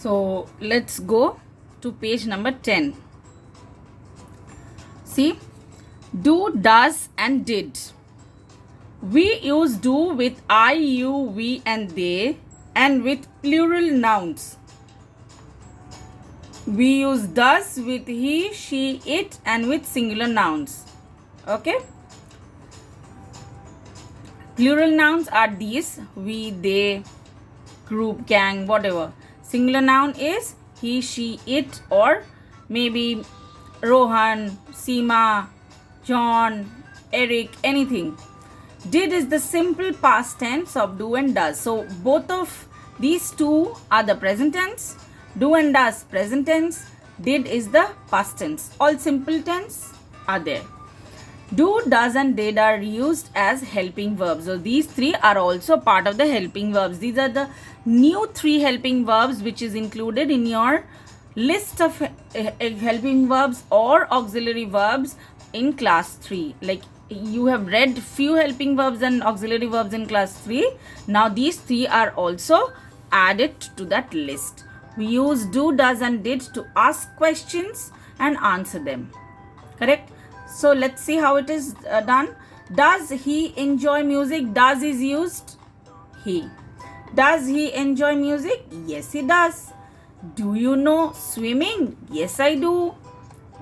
So let's go to page number 10. See, do, does and did. We use do with I, you, we and they, and with plural nouns. We use does with he, she, it, and with singular nouns. Okay? Plural nouns are these: we, they, group, gang, whatever. Singular noun is he, she, it, or maybe Rohan, Seema, John, Eric, anything. Did is the simple past tense of do and does. So both of these two are the present tense. Do and does present tense. Did is the past tense. All simple tense are there. Do, does and did are used as helping verbs. So these three are also part of the helping verbs. These are the new 3 helping verbs which is included in your list of helping verbs or auxiliary verbs in class 3. Like you have read few helping verbs and auxiliary verbs in class 3. Now these 3 are also added to that list. We use do, does and did to ask questions and answer them. Correct? So let's see how it is done. Does he enjoy music? Does is used he. Does he enjoy music? Yes, he does. Do you know swimming? Yes, I do.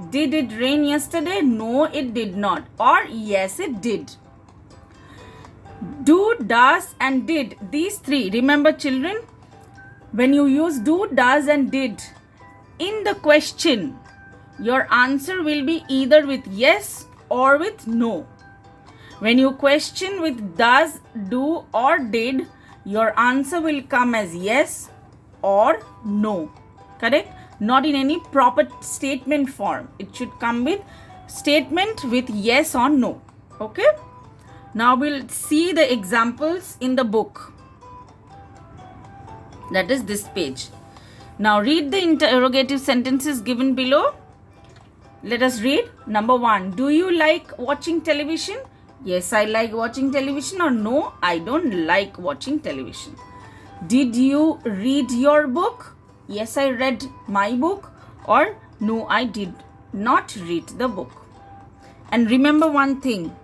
Did it rain yesterday? No, it did not. Or yes, it did. Do, does and did. These 3. Remember children, when you use do, does and did in the question, your answer will be either with yes or with no. When you question with does, do or did, your answer will come as yes or no. Correct? Not in any proper statement form. It should come with statement with yes or no. Okay? Now we'll see the examples in the book. That is this page. Now read the interrogative sentences given below. Let us read. Number 1. Do you like watching television? Yes, I like watching television. Or no, I don't like watching television. Did you read your book? Yes, I read my book. Or no, I did not read the book. And remember one thing.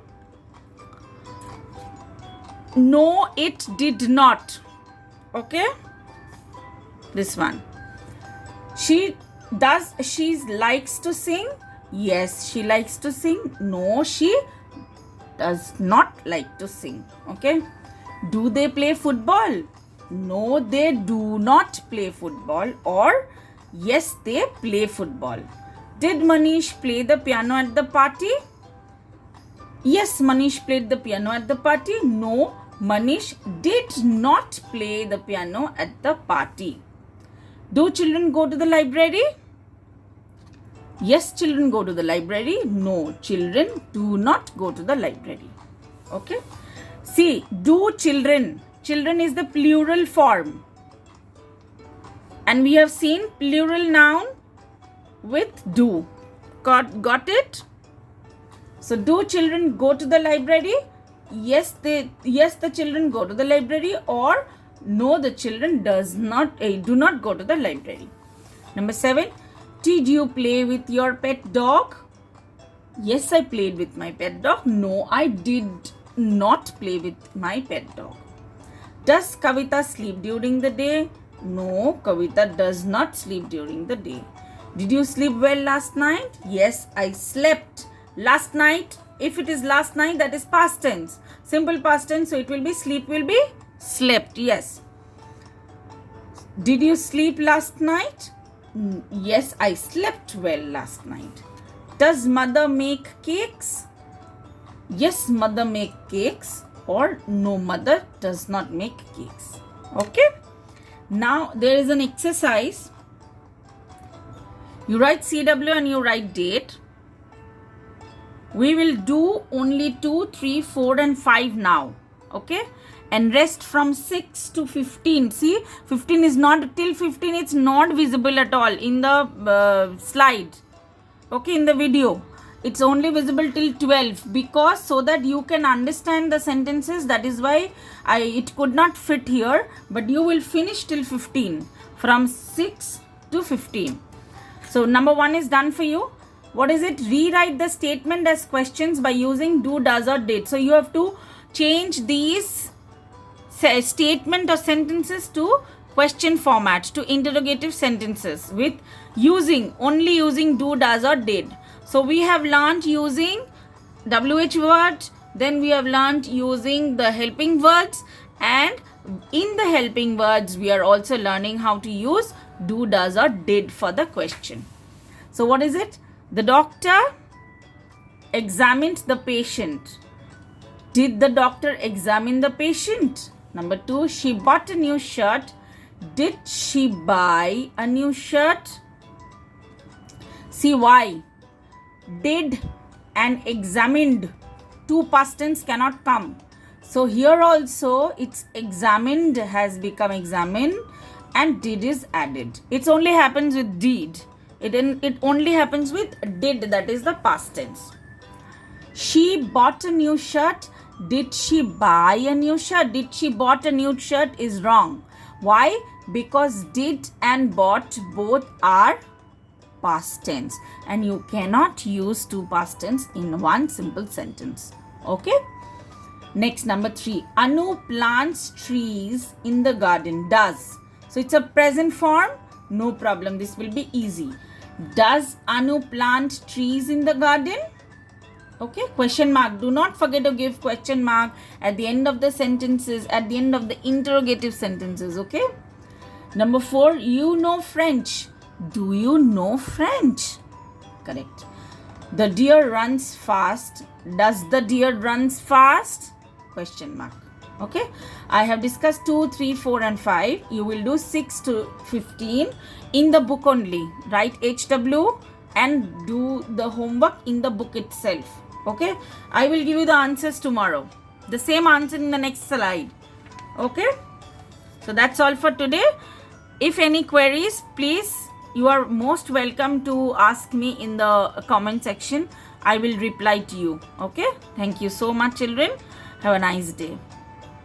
No, it did not. Okay? This one. She likes to sing. Yes, she likes to sing. No, she does not like to sing. Okay. Do they play football? No, they do not play football. Or yes, they play football. Did Manish play the piano at the party? Yes, Manish played the piano at the party. No, Manish did not play the piano at the party. Do children go to the library? Yes, children go to the library. No, children do not go to the library. Okay. See, do children. Children is the plural form. And we have seen plural noun with do. Got it? So, do children go to the library? Yes, the children go to the library. Or no, the children do not go to the library. Number 7. Did you play with your pet dog? Yes, I played with my pet dog. No, I did not play with my pet dog. Does Kavita sleep during the day? No, Kavita does not sleep during the day. Did you sleep well last night? Yes, I slept last night. If it is last night, that is past tense. Simple past tense, so it will be sleep will be slept. Yes. Did you sleep last night? Yes, I slept well last night. Does mother make cakes? Yes, mother make cakes. Or no, mother does not make cakes. Okay. Now there is an exercise. You write CW and you write date. We will do only 2, 3, 4 and 5 now. Okay. And rest from 6 to 15. See, 15 is not, till 15 it's not visible at all in the slide. Okay, in the video. It's only visible till 12 because so that you can understand the sentences. That is why it could not fit here. But you will finish till 15. from 6 to 15. So number 1 is done for you. What is it? Rewrite the statement as questions by using do, does or did. So you have to change these statement or sentences to question format, to interrogative sentences with only using do, does or did. So we have learned using WH word, then we have learned using the helping words, and in the helping words we are also learning how to use do, does or did for the question. So what is it? The doctor examined the patient. Did the doctor examine the patient? Number 2, she bought a new shirt. Did she buy a new shirt? See why? Did and examined, two past tense cannot come. So here also it's examined has become examined and did is added. It only happens with did. It only happens with did, that is the past tense. She bought a new shirt. Did she buy a new shirt? Did she bought a new shirt is wrong. Why? Because did and bought both are past tense, and you cannot use two past tense in one simple sentence. Okay? Next, number 3. Anu plants trees in the garden. Does. So it's a present form. No problem. This will be easy. Does Anu plant trees in the garden? Okay, question mark. Do not forget to give question mark at the end of the sentences, at the end of the interrogative sentences. Okay. Number 4, you know French. Do you know French? Correct. The deer runs fast. Does the deer runs fast? Question mark. Okay. I have discussed 2, 3, 4 and 5. You will do 6 to 15 in the book only. Write HW and do the homework in the book itself. Okay. I will give you the answers tomorrow. The same answer in the next slide. Okay. So that's all for today. If any queries, please, you are most welcome to ask me in the comment section. I will reply to you. Okay. Thank you so much, children. Have a nice day.